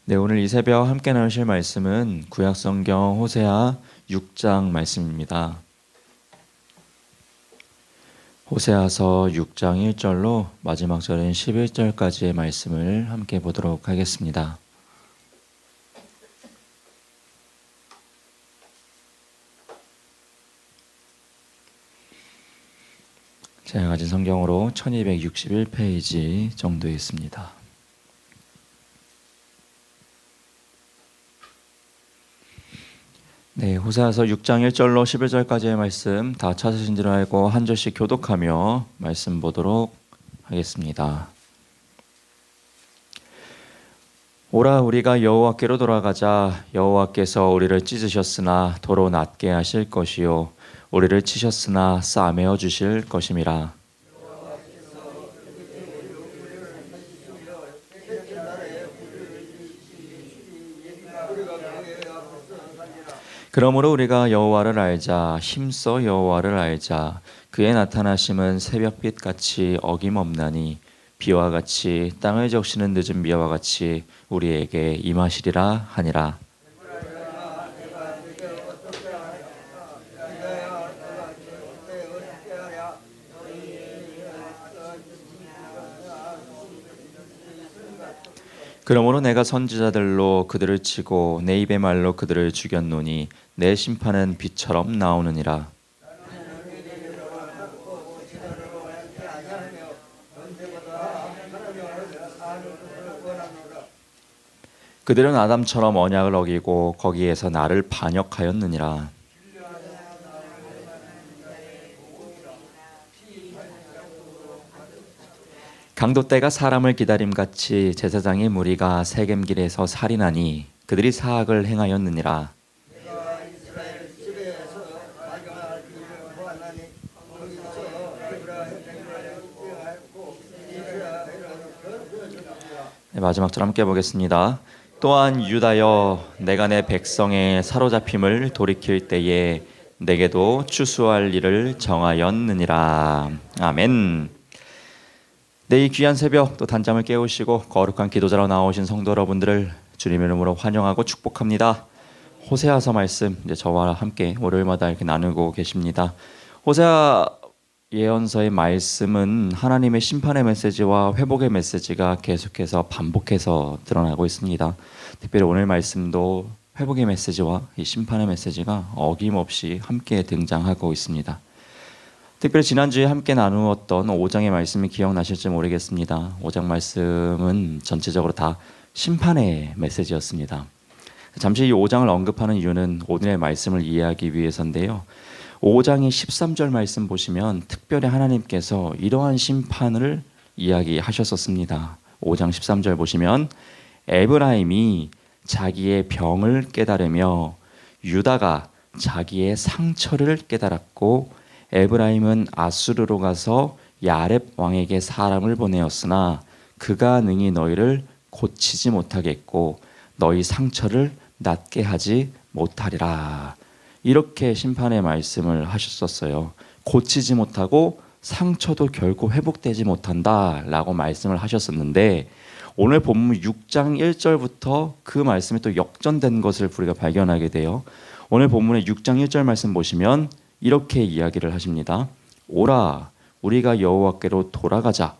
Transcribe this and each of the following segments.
네, 오늘 이 새벽 함께 나누실 말씀은 구약성경 호세아 6장 말씀입니다. 호세아서 6장 1절로 마지막 절인 11절까지의 말씀을 함께 보도록 하겠습니다. 제가 가진 성경으로 1261페이지 정도에 있습니다. 네, 호세아서 6장 1절로 11절까지의 말씀 다 찾으신 줄 알고 한 절씩 교독하며 말씀 보도록 하겠습니다. 오라, 우리가 여호와께로 돌아가자. 여호와께서 우리를 찢으셨으나 도로 낫게 하실 것이요 우리를 치셨으나 싸매어 주실 것임이라. 그러므로 우리가 여호와를 알자. 힘써 여호와를 알자. 그의 나타나심은 새벽빛 같이 어김없나니 비와 같이 땅을 적시는 늦은 비와 같이 우리에게 임하시리라 하니라. 그러므로 내가 선지자들로 그들을 치고 내 입의 말로 그들을 죽였노니 내 심판은 비처럼 나오느니라. 그들은 아담처럼 언약을 어기고 거기에서 나를 반역하였느니라. 강도떼가 사람을 기다림같이 제사장의 무리가 세겜길에서 살인하니 그들이 사악을 행하였느니라. 네, 마지막 절 함께 보겠습니다. 또한 유다여, 내가 내 백성의 사로잡힘을 돌이킬 때에 내게도 추수할 일을 정하였느니라. 아멘. 네, 이 귀한 새벽 또 단잠을 깨우시고 거룩한 기도자로 나오신 성도 여러분들을 주님 이름으로 환영하고 축복합니다. 호세아서 말씀 이제 저와 함께 월요일마다 이렇게 나누고 계십니다. 호세아 예언서의 말씀은 하나님의 심판의 메시지와 회복의 메시지가 계속해서 반복해서 드러나고 있습니다. 특별히 오늘 말씀도 회복의 메시지와 이 심판의 메시지가 어김없이 함께 등장하고 있습니다. 특별히 지난주에 함께 나누었던 5장의 말씀이 기억나실지 모르겠습니다. 5장 말씀은 전체적으로 다 심판의 메시지였습니다. 잠시 이 5장을 언급하는 이유는 오늘의 말씀을 이해하기 위해서인데요. 5장의 13절 말씀 보시면 특별히 하나님께서 이러한 심판을 이야기하셨었습니다. 5장 13절 보시면 에브라임이 자기의 병을 깨달으며 유다가 자기의 상처를 깨달았고 에브라임은 아수르로 가서 야렙 왕에게 사람을 보내었으나 그가 능히 너희를 고치지 못하겠고 너희 상처를 낫게 하지 못하리라. 이렇게 심판의 말씀을 하셨었어요. 고치지 못하고 상처도 결코 회복되지 못한다라고 말씀을 하셨었는데 오늘 본문 6장 1절부터 그 말씀이 또 역전된 것을 우리가 발견하게 돼요. 오늘 본문의 6장 1절 말씀 보시면 이렇게 이야기를 하십니다. 오라, 우리가 여호와께로 돌아가자.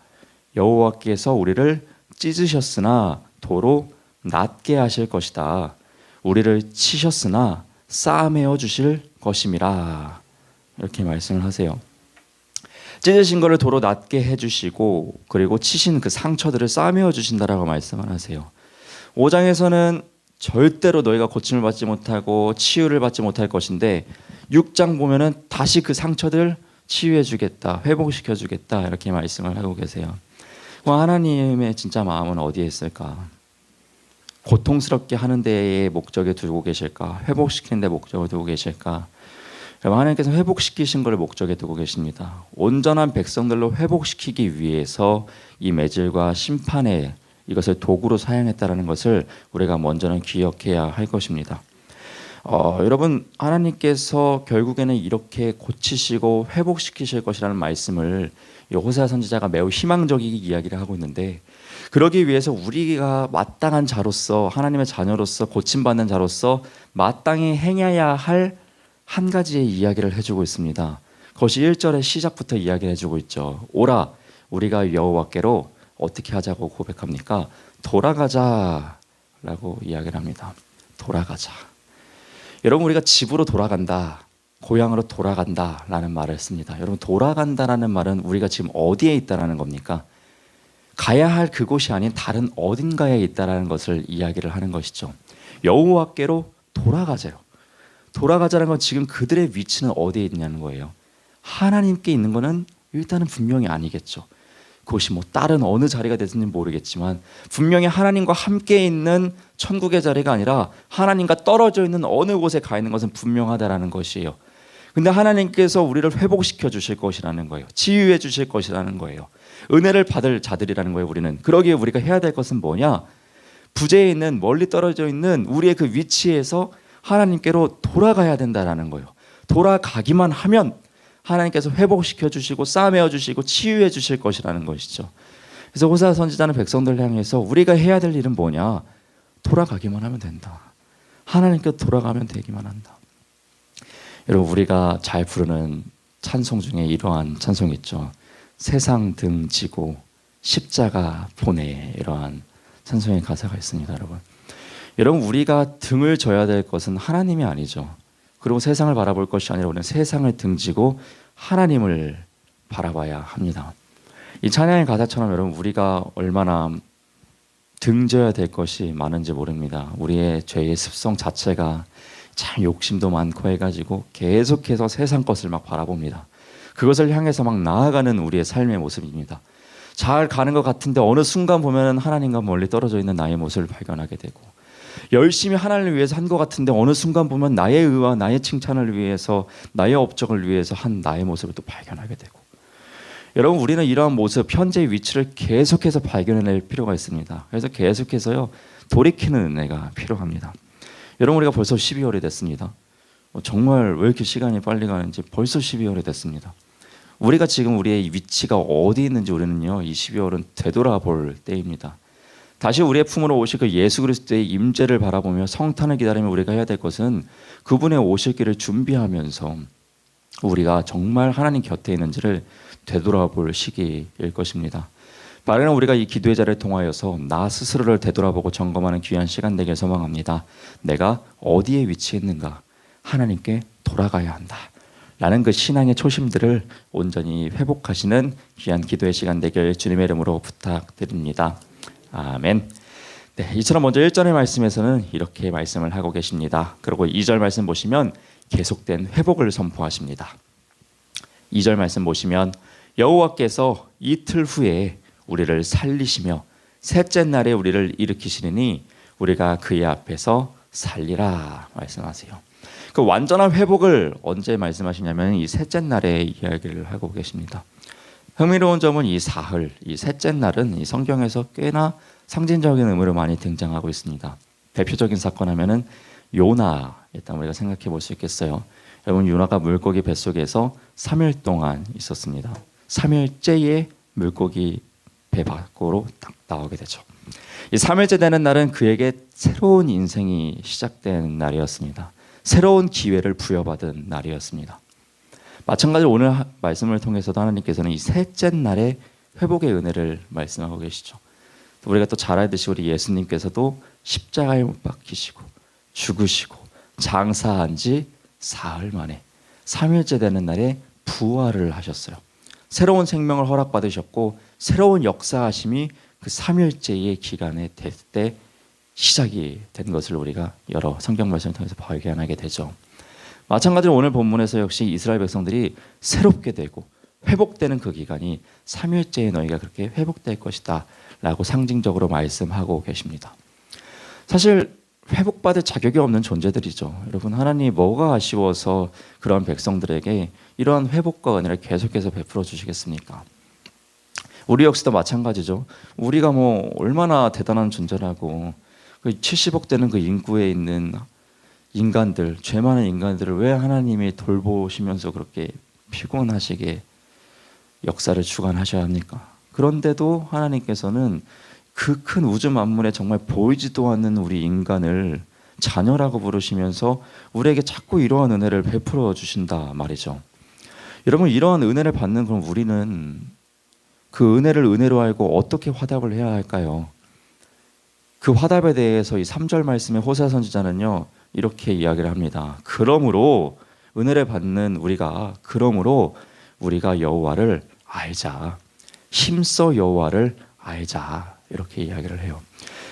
여호와께서 우리를 찢으셨으나 도로 낫게 하실 것이다. 우리를 치셨으나 싸매어 주실 것임이라. 이렇게 말씀을 하세요. 찢으신 것을 도로 낫게 해주시고 그리고 치신 그 상처들을 싸매어 주신다라고 말씀을 하세요. 5장에서는 절대로 너희가 고침을 받지 못하고 치유를 받지 못할 것인데 6장 보면은 다시 그 상처들 치유해 주겠다, 회복시켜 주겠다 이렇게 말씀을 하고 계세요. 하나님의 진짜 마음은 어디에 있을까? 고통스럽게 하는 데에 목적에 두고 계실까? 회복시키는 데 목적을 두고 계실까? 여러분, 하나님께서 회복시키신 것을 목적에 두고 계십니다. 온전한 백성들로 회복시키기 위해서 이 매질과 심판에 이것을 도구로 사용했다는 것을 우리가 먼저는 기억해야 할 것입니다. 여러분 하나님께서 결국에는 이렇게 고치시고 회복시키실 것이라는 말씀을 이 호세아 선지자가 매우 희망적이게 이야기를 하고 있는데 그러기 위해서 우리가 마땅한 자로서 하나님의 자녀로서 고침받는 자로서 마땅히 행해야 할 한 가지의 이야기를 해주고 있습니다. 그것이 1절의 시작부터 이야기를 해주고 있죠. 오라 우리가 여호와께로 어떻게 하자고 고백합니까? 돌아가자라고 이야기를 합니다. 돌아가자. 여러분 우리가 집으로 돌아간다, 고향으로 돌아간다라는 말을 씁니다. 여러분 돌아간다라는 말은 우리가 지금 어디에 있다라는 겁니까? 가야 할 그곳이 아닌 다른 어딘가에 있다라는 것을 이야기를 하는 것이죠. 여호와께로 돌아가자요. 돌아가자는 건 지금 그들의 위치는 어디에 있냐는 거예요. 하나님께 있는 거는 일단은 분명히 아니겠죠. 그것이 뭐 다른 어느 자리가 됐는지 모르겠지만 분명히 하나님과 함께 있는 천국의 자리가 아니라 하나님과 떨어져 있는 어느 곳에 가 있는 것은 분명하다라는 것이에요. 근데 하나님께서 우리를 회복시켜 주실 것이라는 거예요. 치유해 주실 것이라는 거예요. 은혜를 받을 자들이라는 거예요. 우리는 그러기에 우리가 해야 될 것은 뭐냐? 부재에 있는 멀리 떨어져 있는 우리의 그 위치에서 하나님께로 돌아가야 된다라는 거예요. 돌아가기만 하면 하나님께서 회복시켜 주시고 싸매어 주시고 치유해 주실 것이라는 것이죠. 그래서 호세아 선지자는 백성들을 향해서 우리가 해야 될 일은 뭐냐? 돌아가기만 하면 된다. 하나님께 돌아가면 되기만 한다. 여러분 우리가 잘 부르는 찬송 중에 이러한 찬송이 있죠. 세상 등 지고 십자가 보내, 이러한 찬송의 가사가 있습니다. 여러분 우리가 등을 져야 될 것은 하나님이 아니죠. 그리고 세상을 바라볼 것이 아니라 우리는 세상을 등지고 하나님을 바라봐야 합니다. 이 찬양의 가사처럼 여러분 우리가 얼마나 등져야 될 것이 많은지 모릅니다. 우리의 죄의 습성 자체가 참 욕심도 많고 해가지고 계속해서 세상 것을 막 바라봅니다. 그것을 향해서 막 나아가는 우리의 삶의 모습입니다. 잘 가는 것 같은데 어느 순간 보면 하나님과 멀리 떨어져 있는 나의 모습을 발견하게 되고, 열심히 하나님을 위해서 한 것 같은데 어느 순간 보면 나의 의와 나의 칭찬을 위해서, 나의 업적을 위해서 한 나의 모습을 또 발견하게 되고. 여러분 우리는 이러한 모습, 현재의 위치를 계속해서 발견해낼 필요가 있습니다. 그래서 계속해서요 돌이키는 은혜가 필요합니다. 여러분 우리가 벌써 12월이 됐습니다. 정말 왜 이렇게 시간이 빨리 가는지 벌써 12월이 됐습니다. 우리가 지금 우리의 위치가 어디 있는지 우리는요 이 12월은 되돌아볼 때입니다. 다시 우리의 품으로 오실 그 예수 그리스도의 임재를 바라보며 성탄을 기다리며 우리가 해야 될 것은 그분의 오실 길을 준비하면서 우리가 정말 하나님 곁에 있는지를 되돌아볼 시기일 것입니다. 빠르는 우리가 이 기도의 자리를 통하여서 나 스스로를 되돌아보고 점검하는 귀한 시간 되길 소망합니다. 내가 어디에 위치했는가? 하나님께 돌아가야 한다 라는 그 신앙의 초심들을 온전히 회복하시는 귀한 기도의 시간 되길 주님의 이름으로 부탁드립니다. 아멘. 네, 이처럼 먼저 1절의 말씀에서는 이렇게 말씀을 하고 계십니다. 그리고 2절 말씀 보시면 계속된 회복을 선포하십니다. 2절 말씀 보시면 여호와께서 이틀 후에 우리를 살리시며 셋째 날에 우리를 일으키시리니 우리가 그의 앞에서 살리라 말씀하세요. 그 완전한 회복을 언제 말씀하시냐면 이 셋째 날에 이야기를 하고 계십니다. 흥미로운 점은 이 사흘, 이 셋째 날은 이 성경에서 꽤나 상징적인 의미로 많이 등장하고 있습니다. 대표적인 사건 하면은 요나, 일단 우리가 생각해 볼 수 있겠어요. 여러분 요나가 물고기 뱃속에서 3일 동안 있었습니다. 3일째에 물고기 배 밖으로 딱 나오게 되죠. 이 3일째 되는 날은 그에게 새로운 인생이 시작된 날이었습니다. 새로운 기회를 부여받은 날이었습니다. 마찬가지로 오늘 말씀을 통해서도 하나님께서는 이 셋째 날에 회복의 은혜를 말씀하고 계시죠. 우리가 또 잘 알듯이 우리 예수님께서도 십자가에 못 박히시고 죽으시고 장사한 지 사흘 만에 3일째 되는 날에 부활을 하셨어요. 새로운 생명을 허락받으셨고 새로운 역사하심이 그 3일째의 기간에 될 때 시작이 된 것을 우리가 여러 성경 말씀을 통해서 발견하게 되죠. 마찬가지로 오늘 본문에서 역시 이스라엘 백성들이 새롭게 되고 회복되는 그 기간이 3일째에 너희가 그렇게 회복될 것이다 라고 상징적으로 말씀하고 계십니다. 사실 회복받을 자격이 없는 존재들이죠. 여러분 하나님이 뭐가 아쉬워서 그런 백성들에게 이러한 회복과 은혜를 계속해서 베풀어 주시겠습니까? 우리 역시도 마찬가지죠. 우리가 뭐 얼마나 대단한 존재라고 그 70억 되는 그 인구에 있는 인간들, 죄 많은 인간들을 왜 하나님이 돌보시면서 그렇게 피곤하시게 역사를 주관하셔야 합니까? 그런데도 하나님께서는 그 큰 우주 만물에 정말 보이지도 않는 우리 인간을 자녀라고 부르시면서 우리에게 자꾸 이러한 은혜를 베풀어 주신다 말이죠. 여러분, 이러한 은혜를 받는 그럼 우리는 그 은혜를 은혜로 알고 어떻게 화답을 해야 할까요? 그 화답에 대해서 이 3절 말씀의 호세아 선지자는요 이렇게 이야기를 합니다. 그러므로 은혜를 받는 우리가 여호와를 알자. 힘써 여호와를 알자. 이렇게 이야기를 해요.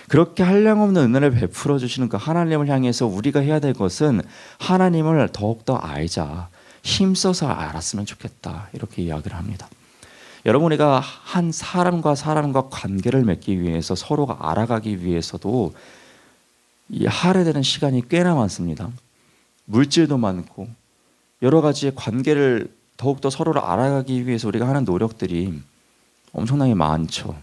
그렇게 한량없는 은혜를 베풀어 주시는 그 하나님을 향해서 우리가 해야 될 것은 하나님을 더욱더 알자. 힘써서 알았으면 좋겠다. 이렇게 이야기를 합니다. 여러분, 우리가 한 사람과 관계를 맺기 위해서 서로가 알아가기 위해서도 이 할애되는 시간이 꽤나 많습니다. 물질도 많고 여러 가지의 관계를 더욱더 서로를 알아가기 위해서 우리가 하는 노력들이 엄청나게 많죠.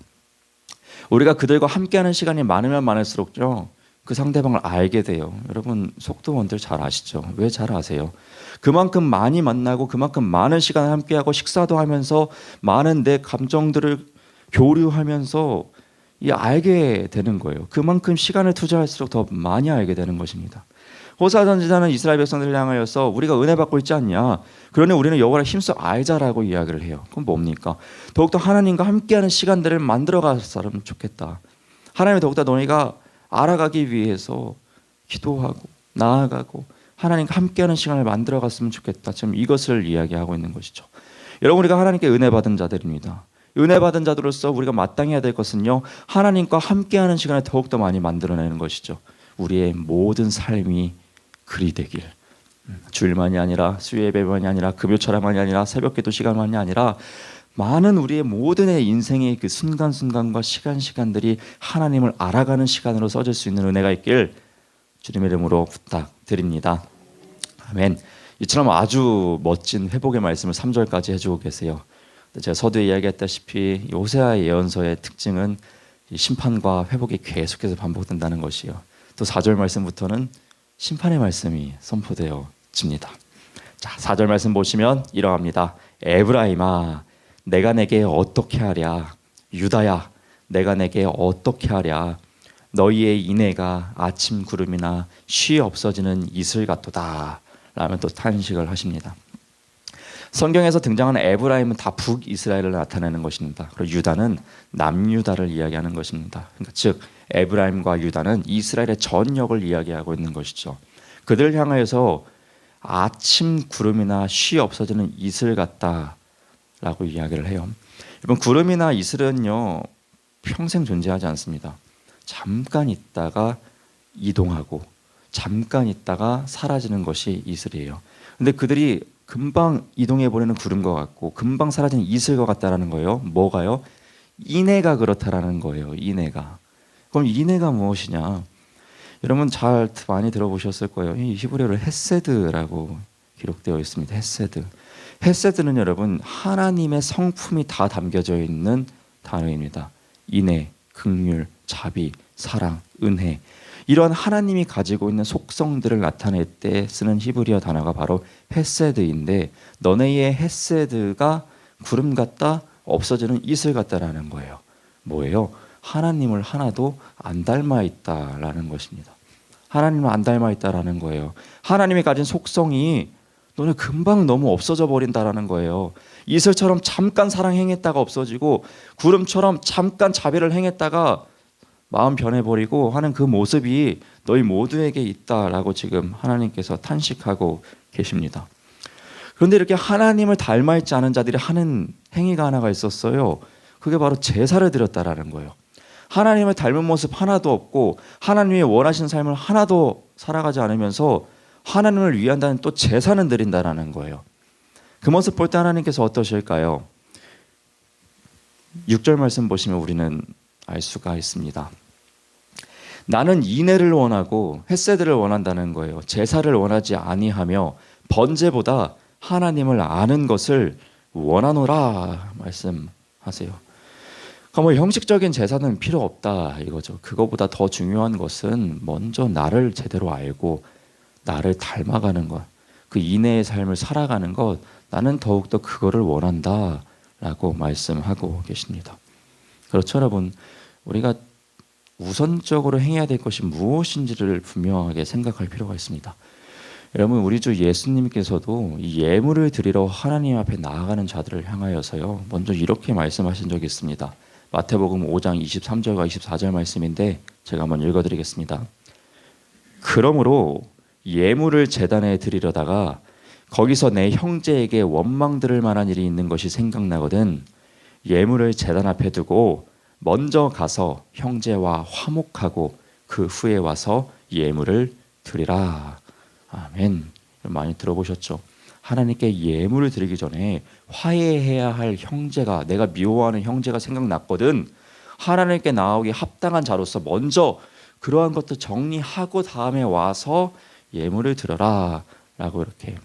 우리가 그들과 함께하는 시간이 많으면 많을수록요 그 상대방을 알게 돼요. 여러분, 속도원들 잘 아시죠? 왜 잘 아세요? 그만큼 많이 만나고 그만큼 많은 시간을 함께하고 식사도 하면서 많은 내 감정들을 교류하면서 알게 되는 거예요. 그만큼 시간을 투자할수록 더 많이 알게 되는 것입니다. 호세아 선지자는 이스라엘 백성들을 향하여서 우리가 은혜 받고 있지 않냐? 그러니 우리는 여호와를 힘써 알자라고 이야기를 해요. 그럼 뭡니까? 더욱더 하나님과 함께하는 시간들을 만들어갔으면 좋겠다. 하나님을 더욱더 너희가 알아가기 위해서 기도하고 나아가고 하나님과 함께하는 시간을 만들어갔으면 좋겠다. 지금 이것을 이야기하고 있는 것이죠. 여러분, 우리가 하나님께 은혜 받은 자들입니다. 은혜 받은 자들로서 우리가 마땅히 해야 될 것은요 하나님과 함께하는 시간을 더욱더 많이 만들어내는 것이죠. 우리의 모든 삶이 그리 되길. 주일만이 아니라 수요 예배만이 아니라 금요 철야만이 아니라 새벽기도 시간만이 아니라 많은 우리의 모든 인생의 그 순간순간과 시간들이 하나님을 알아가는 시간으로 써질 수 있는 은혜가 있길 주님의 이름으로 부탁드립니다. 아멘. 이처럼 아주 멋진 회복의 말씀을 3절까지 해주고 계세요. 제가 서두에 이야기했다시피 호세아의 예언서의 특징은 심판과 회복이 계속해서 반복된다는 것이요. 또 4절 말씀부터는 심판의 말씀이 선포되어집니다. 자, 4절 말씀 보시면 이러합니다. 에브라임아, 내가 내게 어떻게 하랴? 유다야, 내가 내게 어떻게 하랴? 너희의 인애가 아침 구름이나 쉬 없어지는 이슬 같도다. 라며 또 탄식을 하십니다. 성경에서 등장하는 에브라임은 다 북이스라엘을 나타내는 것입니다. 그리고 유다는 남유다를 이야기하는 것입니다. 그러니까 즉 에브라임과 유다는 이스라엘의 전역을 이야기하고 있는 것이죠. 그들을 향하여서 아침 구름이나 쉬 없어지는 이슬 같다라고 이야기를 해요. 여러분, 구름이나 이슬은요 평생 존재하지 않습니다. 잠깐 있다가 이동하고 잠깐 있다가 사라지는 것이 이슬이에요. 근데 그들이 금방 이동해 버리는 구름과 같고 금방 사라지는 이슬과 같다라는 거예요. 뭐가요? 인애가 그렇다라는 거예요. 인애가. 그럼 인애가 무엇이냐? 여러분 잘 많이 들어보셨을 거예요. 이 히브리어로 헤세드라고 기록되어 있습니다. 헤세드. 헤세드는 여러분 하나님의 성품이 다 담겨져 있는 단어입니다. 인애, 긍휼, 자비, 사랑, 은혜. 이런 하나님이 가지고 있는 속성들을 나타낼 때 쓰는 히브리어 단어가 바로 헤세드인데 너네의 헤세드가 구름 같다, 없어지는 이슬 같다라는 거예요. 뭐예요? 하나님을 하나도 안 닮아 있다라는 것입니다. 하나님을 안 닮아 있다라는 거예요. 하나님이 가진 속성이 너네 금방 너무 없어져 버린다라는 거예요. 이슬처럼 잠깐 사랑 행했다가 없어지고 구름처럼 잠깐 자비를 행했다가 마음 변해버리고 하는 그 모습이 너희 모두에게 있다라고 지금 하나님께서 탄식하고 계십니다. 그런데 이렇게 하나님을 닮아 있지 않은 자들이 하는 행위가 하나가 있었어요. 그게 바로 제사를 드렸다라는 거예요. 하나님을 닮은 모습 하나도 없고 하나님이 원하시는 삶을 하나도 살아가지 않으면서 하나님을 위한다는 또 제사는 드린다라는 거예요. 그 모습 볼 때 하나님께서 어떠실까요? 6절 말씀 보시면 우리는 알 수가 있습니다. 나는 인애를 원하고 헤세드를 원한다는 거예요. 제사를 원하지 아니하며 번제보다 하나님을 아는 것을 원하노라 말씀하세요. 그러니까 형식적인 제사는 필요 없다 이거죠. 그거보다 더 중요한 것은 먼저 나를 제대로 알고 나를 닮아가는 것, 그 인내의 삶을 살아가는 것, 나는 더욱더 그거를 원한다 라고 말씀하고 계십니다. 그렇죠, 여러분? 우리가 우선적으로 행해야 될 것이 무엇인지를 분명하게 생각할 필요가 있습니다. 여러분, 우리 주 예수님께서도 이 예물을 드리러 하나님 앞에 나아가는 자들을 향하여서요, 먼저 이렇게 말씀하신 적이 있습니다. 마태복음 5장 23절과 24절 말씀인데 제가 한번 읽어드리겠습니다. 그러므로 예물을 제단에 드리려다가 거기서 내 형제에게 원망 들을 만한 일이 있는 것이 생각나거든 예물을 제단 앞에 두고 먼저 가서 형제와 화목하고 그 후에 와서 예물을 드리라. 아멘. 많이 들어보셨죠? 하나님께 예물을 드리기 전에 화해해야 할 형제가, 내가 미워하는 형제가 생각났거든 하나님께 나오기 합당한 자로서 먼저 그러한 것도 정리하고 다음에 와서 예물을 드려라 라고 이렇게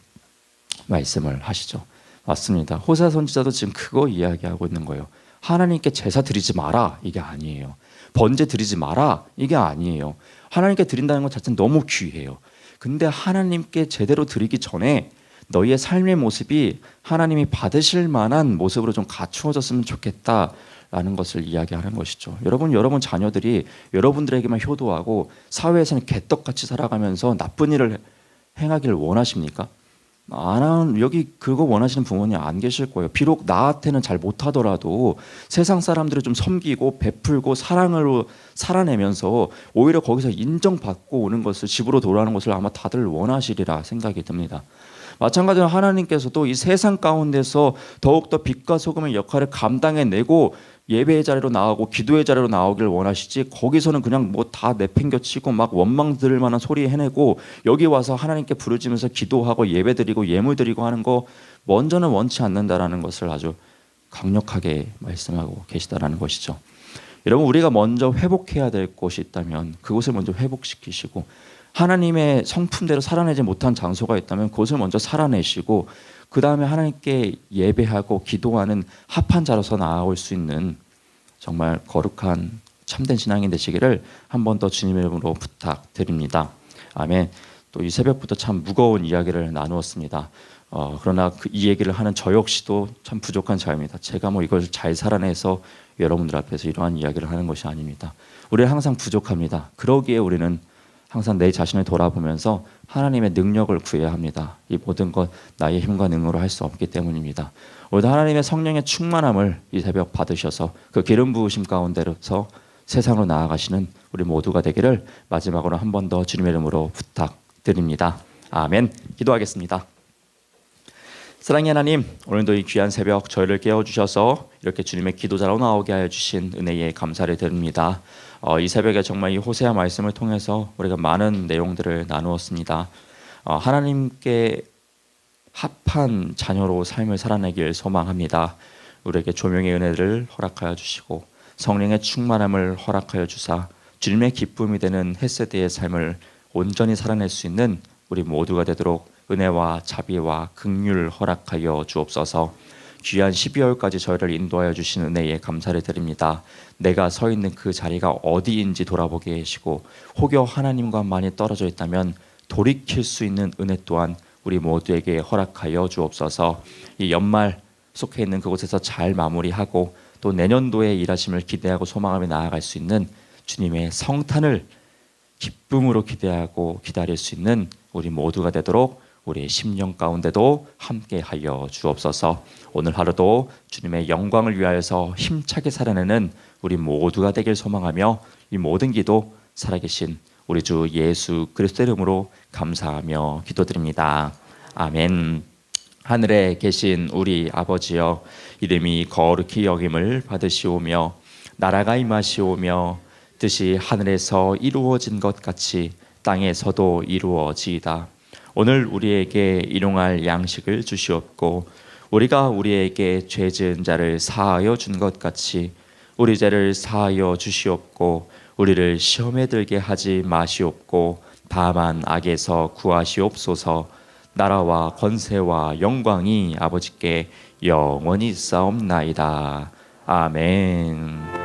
말씀을 하시죠. 맞습니다. 호세아 선지자도 지금 그거 이야기하고 있는 거예요. 하나님께 제사 드리지 마라 이게 아니에요. 번제 드리지 마라 이게 아니에요. 하나님께 드린다는 것 자체는 너무 귀해요. 근데 하나님께 제대로 드리기 전에 너희의 삶의 모습이 하나님이 받으실 만한 모습으로 좀 갖추어졌으면 좋겠다라는 것을 이야기하는 것이죠. 여러분 자녀들이 여러분들에게만 효도하고 사회에서는 개떡같이 살아가면서 나쁜 일을 행하기를 원하십니까? 여기 그거 원하시는 부모님 안 계실 거예요. 비록 나한테는 잘 못하더라도 세상 사람들을 좀 섬기고 베풀고 사랑으로 살아내면서 오히려 거기서 인정받고 오는 것을, 집으로 돌아오는 것을 아마 다들 원하시리라 생각이 듭니다. 마찬가지로 하나님께서도 이 세상 가운데서 더욱더 빛과 소금의 역할을 감당해내고 예배의 자리로 나오고 기도의 자리로 나오길 원하시지, 거기서는 그냥 뭐 다 내팽겨치고 막 원망 들을 만한 소리 해내고 여기 와서 하나님께 부르짖으면서 기도하고 예배드리고 예물드리고 하는 거 먼저는 원치 않는다라는 것을 아주 강력하게 말씀하고 계시다라는 것이죠. 여러분, 우리가 먼저 회복해야 될 곳이 있다면 그곳을 먼저 회복시키시고, 하나님의 성품대로 살아내지 못한 장소가 있다면 그것을 먼저 살아내시고, 그 다음에 하나님께 예배하고 기도하는 합한 자로서 나아올 수 있는 정말 거룩한 참된 신앙이 되시기를 한 번 더 주님의 이름으로 부탁드립니다. 아멘. 또 이 새벽부터 참 무거운 이야기를 나누었습니다. 그러나 이 얘기를 하는 저 역시도 참 부족한 자입니다. 제가 뭐 이걸 잘 살아내서 여러분들 앞에서 이러한 이야기를 하는 것이 아닙니다. 우리는 항상 부족합니다. 그러기에 우리는 항상 내 자신을 돌아보면서 하나님의 능력을 구해야 합니다. 이 모든 것 나의 힘과 능으로 할 수 없기 때문입니다. 오늘도 하나님의 성령의 충만함을 이 새벽 받으셔서 그 기름 부으심 가운데서 세상으로 나아가시는 우리 모두가 되기를 마지막으로 한 번 더 주님의 이름으로 부탁드립니다. 아멘. 기도하겠습니다. 사랑의 하나님, 오늘도 이 귀한 새벽 저희를 깨워주셔서 이렇게 주님의 기도자로 나오게 하여 주신 은혜에 감사를 드립니다. 이 새벽에 정말 이 호세아 말씀을 통해서 우리가 많은 내용들을 나누었습니다. 하나님께 합한 자녀로 삶을 살아내길 소망합니다. 우리에게 조명의 은혜를 허락하여 주시고 성령의 충만함을 허락하여 주사 주님의 기쁨이 되는 헷세대의 삶을 온전히 살아낼 수 있는 우리 모두가 되도록 은혜와 자비와 긍휼을 허락하여 주옵소서. 귀한 12월까지 저희를 인도하여 주신 은혜에 감사를 드립니다. 내가 서 있는 그 자리가 어디인지 돌아보게 하시고, 혹여 하나님과 많이 떨어져 있다면 돌이킬 수 있는 은혜 또한 우리 모두에게 허락하여 주옵소서. 이 연말 속해 있는 그곳에서 잘 마무리하고 또 내년도에 일하심을 기대하고 소망하며 나아갈 수 있는 주님의 성탄을 기쁨으로 기대하고 기다릴 수 있는 우리 모두가 되도록 우리의 심령 가운데도 함께하여 주옵소서. 오늘 하루도 주님의 영광을 위하여서 힘차게 살아내는 우리 모두가 되길 소망하며 이 모든 기도 살아계신 우리 주 예수 그리스도의 이름으로 감사하며 기도드립니다. 아멘. 하늘에 계신 우리 아버지여, 이름이 거룩히 여김을 받으시오며 나라가 임하시오며 뜻이 하늘에서 이루어진 것 같이 땅에서도 이루어지이다. 오늘 우리에게 일용할 양식을 주시옵고, 우리가 우리에게 죄 지은 자를 사하여 준 것 같이 우리 죄를 사하여 주시옵고, 우리를 시험에 들게 하지 마시옵고 다만 악에서 구하시옵소서. 나라와 권세와 영광이 아버지께 영원히 있사옵나이다. 아멘.